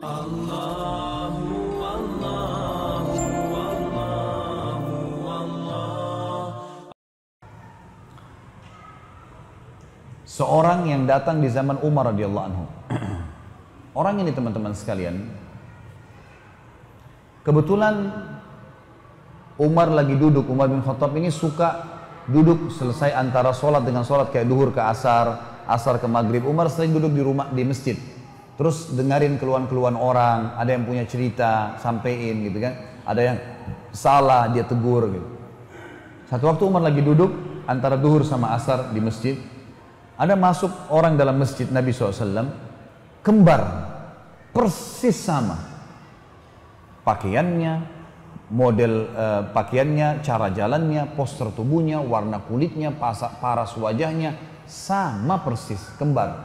Allahu Allahu Allahu Allah. Seorang yang datang di zaman Umar radhiyallahu anhu. Orang ini teman-teman sekalian, kebetulan Umar lagi duduk. Umar bin Khattab ini suka duduk selesai antara sholat dengan sholat, kayak duhur ke asar, asar ke maghrib. Umar sering duduk di rumah, di masjid, terus dengerin keluhan-keluhan orang. Ada yang punya cerita, sampein gitu kan. Ada yang salah, dia tegur gitu. Satu waktu Umar lagi duduk antara duhur sama asar di masjid. Ada masuk orang dalam masjid Nabi SAW, kembar, persis sama. Pakaiannya, model pakaiannya, cara jalannya, postur tubuhnya, warna kulitnya, paras wajahnya, sama persis, kembar.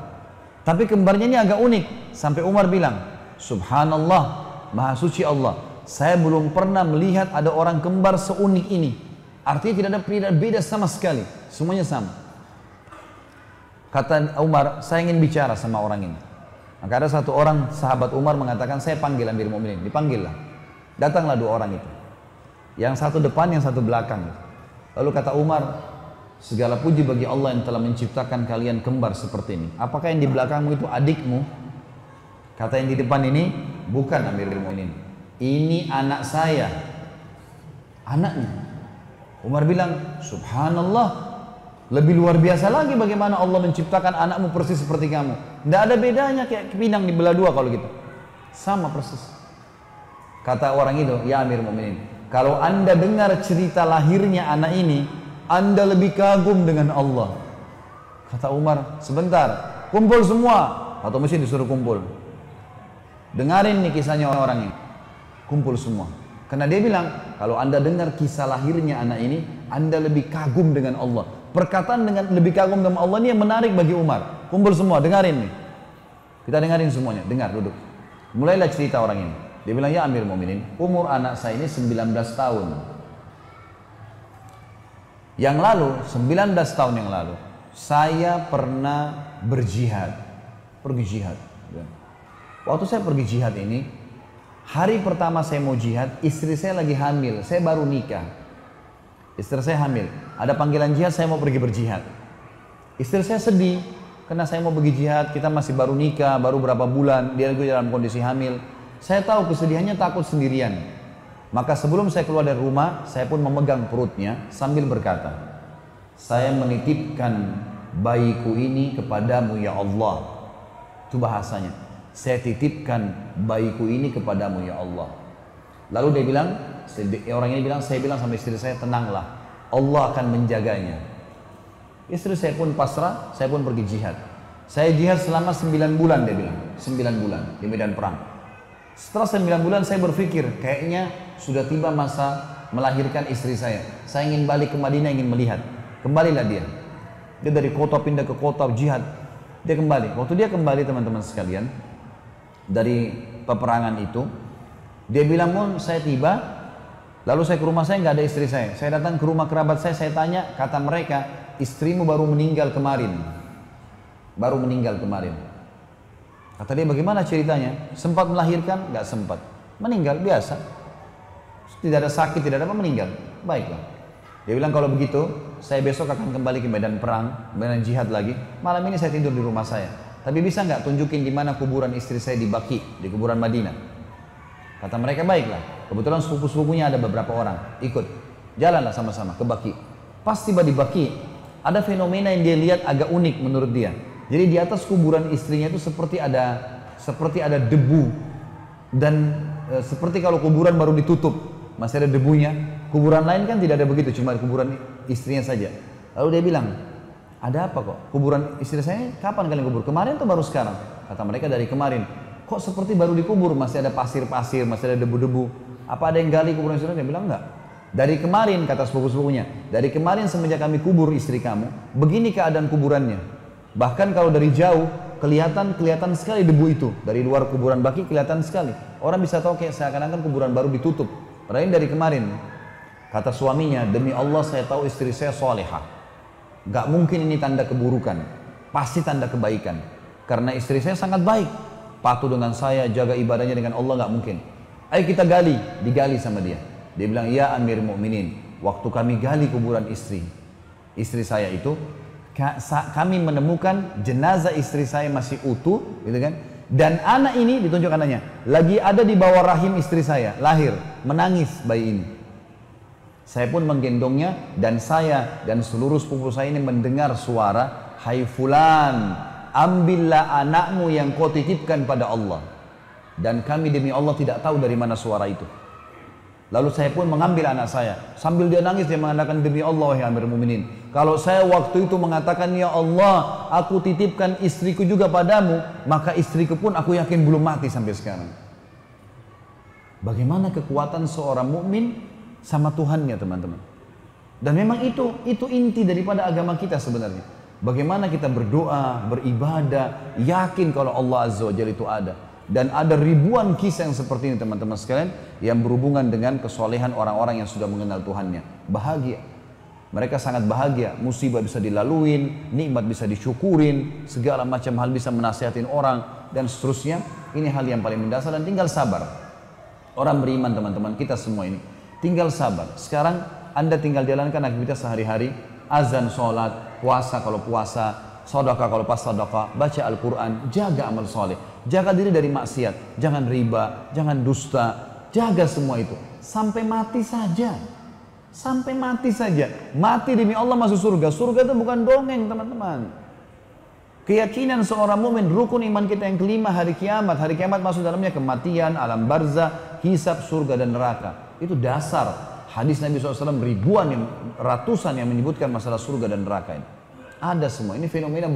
Tapi kembarnya ini agak unik, sampai Umar bilang, Subhanallah, Maha Suci Allah, saya belum pernah melihat ada orang kembar seunik ini. Artinya tidak ada beda sama sekali, semuanya sama. Kata Umar, saya ingin bicara sama orang ini. Maka ada satu orang sahabat Umar mengatakan, saya panggil Amirul Mukminin. Dipanggillah. Datanglah dua orang itu. Yang satu depan, yang satu belakang. Lalu kata Umar, segala puji bagi Allah yang telah menciptakan kalian kembar seperti ini. Apakah yang di belakangmu itu adikmu? Kata yang di depan ini, bukan Amirul Mukminin. Ini anak saya. Anaknya. Umar bilang, Subhanallah. Lebih luar biasa lagi bagaimana Allah menciptakan anakmu persis seperti kamu. Tidak ada bedanya, kayak pinang dibelah dua kalau gitu. Sama persis. Kata orang itu, ya Amir Mu'minin, kalau anda dengar cerita lahirnya anak ini, anda lebih kagum dengan Allah. Kata Umar, sebentar, kumpul semua. Atau mesti disuruh kumpul. Dengarin nih kisahnya orang ini. Kumpul semua. Karena dia bilang, kalau anda dengar kisah lahirnya anak ini, anda lebih kagum dengan Allah. Perkataan dengan lebih kagum dengan Allah ini yang menarik bagi Umar. Kumpul semua, dengarin nih. Kita dengarin semuanya, dengar, duduk. Mulailah cerita orang ini. Dia bilang, ya Amir Mu'minin, umur anak saya ini 19 tahun. Yang lalu, 19 tahun yang lalu, saya pernah berjihad. Pergi jihad. Waktu saya pergi jihad ini, hari pertama saya mau jihad, istri saya lagi hamil, saya baru nikah. Istri saya hamil, ada panggilan jihad, saya mau pergi berjihad. Istri saya sedih, karena saya mau pergi jihad, kita masih baru nikah, baru berapa bulan, dia juga dalam kondisi hamil. Saya tahu kesedihannya, takut sendirian. Maka sebelum saya keluar dari rumah, saya pun memegang perutnya sambil berkata, saya menitipkan bayiku ini kepadamu ya Allah. Itu bahasanya, saya titipkan bayiku ini kepadamu ya Allah. Lalu dia bilang, orang ini bilang, saya bilang sama istri saya, tenanglah, Allah akan menjaganya. Istri saya pun pasrah, saya pun pergi jihad. Saya jihad selama 9 bulan, dia bilang, 9 bulan di medan perang. Setelah 9 bulan saya berpikir, kayaknya sudah tiba masa melahirkan istri saya. Saya ingin balik ke Madinah, ingin melihat. Kembalilah dia. Dia dari kota pindah ke kota jihad. Dia kembali. Waktu dia kembali teman-teman sekalian, dari peperangan itu, dia bilang, Mun, saya tiba, lalu saya ke rumah saya, nggak ada istri saya. Saya datang ke rumah kerabat saya tanya, kata mereka, istrimu baru meninggal kemarin. Baru meninggal kemarin. Kata dia, bagaimana ceritanya? Sempat melahirkan? Nggak sempat. Meninggal, biasa. Tidak ada sakit, tidak ada apa, meninggal. Baiklah. Dia bilang, kalau begitu, saya besok akan kembali ke medan perang, medan jihad lagi. Malam ini saya tidur di rumah saya. Tapi bisa nggak tunjukin di mana kuburan istri saya di Baqi, di kuburan Madinah? Kata mereka, baiklah. Kebetulan sepupu-sepupunya ada beberapa orang. Ikut. Jalanlah sama-sama ke Baqi. Pas tiba di Baqi, ada fenomena yang dia lihat agak unik menurut dia. Jadi di atas kuburan istrinya itu seperti ada debu. Dan seperti kalau kuburan baru ditutup, masih ada debunya. Kuburan lain kan tidak ada begitu, cuma kuburan istrinya saja. Lalu dia bilang, ada apa kok? Kuburan istri saya kapan kalian kubur? Kemarin atau baru sekarang? Kata mereka, dari kemarin. Kok seperti baru dikubur, masih ada pasir-pasir, masih ada debu-debu. Apa ada yang gali kuburan istri? Dia bilang enggak. Dari kemarin, kata sepupu-sepupunya, dari kemarin semenjak kami kubur istri kamu, begini keadaan kuburannya. Bahkan kalau dari jauh, kelihatan sekali debu itu. Dari luar kuburan Baqi kelihatan sekali. Orang bisa tahu kayak seakan-akan kuburan baru ditutup. Padahal dari kemarin. Kata suaminya, demi Allah saya tahu istri saya salihah. Gak mungkin ini tanda keburukan. Pasti tanda kebaikan. Karena istri saya sangat baik. patuh dengan saya, jaga ibadahnya dengan Allah, nggak mungkin. Ayo kita gali, digali sama dia. Dia bilang, ya Amir Mu'minin, waktu kami gali kuburan istri saya itu, kami menemukan jenazah istri saya masih utuh, gitu kan? Dan anak ini, ditunjuk anaknya, lagi ada di bawah rahim istri saya, lahir, menangis bayi ini. Saya pun menggendongnya dan saya dan seluruh sepupu saya ini mendengar suara, hai fulan, ambillah anakmu yang kau titipkan pada Allah. Dan kami demi Allah tidak tahu dari mana suara itu. Lalu saya pun mengambil anak saya. Sambil dia nangis dia mengatakan, demi Allah ya Amir Mu'minin, kalau saya waktu itu mengatakan ya Allah, aku titipkan istriku juga padamu, maka istriku pun aku yakin belum mati sampai sekarang. Bagaimana kekuatan seorang mukmin sama Tuhannya, teman-teman. Dan memang itu inti daripada agama kita sebenarnya. Bagaimana kita berdoa, beribadah, yakin kalau Allah Azza wa Jalla itu ada. Dan ada ribuan kisah yang seperti ini, teman-teman sekalian, yang berhubungan dengan kesolehan orang-orang yang sudah mengenal Tuhannya. Bahagia. Mereka sangat bahagia, musibah bisa dilaluin, nikmat bisa disyukurin, segala macam hal bisa menasihatin orang, dan seterusnya. Ini hal yang paling mendasar dan tinggal sabar. Orang beriman, teman-teman, kita semua ini tinggal sabar. Sekarang Anda tinggal jalankan aktivitas sehari-hari, azan, sholat, puasa kalau puasa, sedekah kalau pas sedekah, baca Al-Quran, jaga amal soleh, jaga diri dari maksiat, jangan riba, jangan dusta, jaga semua itu sampai mati saja. Sampai mati saja. Mati demi Allah masuk surga. Surga itu bukan dongeng, teman-teman. Keyakinan seorang mukmin, rukun iman kita yang kelima, hari kiamat. Hari kiamat masuk dalamnya kematian, alam barzah, hisab, surga dan neraka. Itu dasar. Hadis Nabi SAW ribuan, ratusan yang menyebutkan masalah surga dan neraka ini. Ada semua. Ini fenomena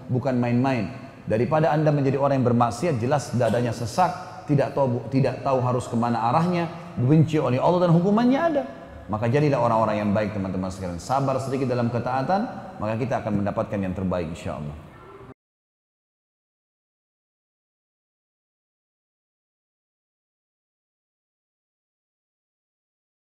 bukan main-main. Daripada Anda menjadi orang yang bermaksiat, jelas dadanya sesak, tidak tahu harus kemana arahnya, dibenci oleh Allah dan hukumannya ada. Maka jadilah orang-orang yang baik, teman-teman sekalian. Sabar sedikit dalam ketaatan, maka kita akan mendapatkan yang terbaik insya Allah.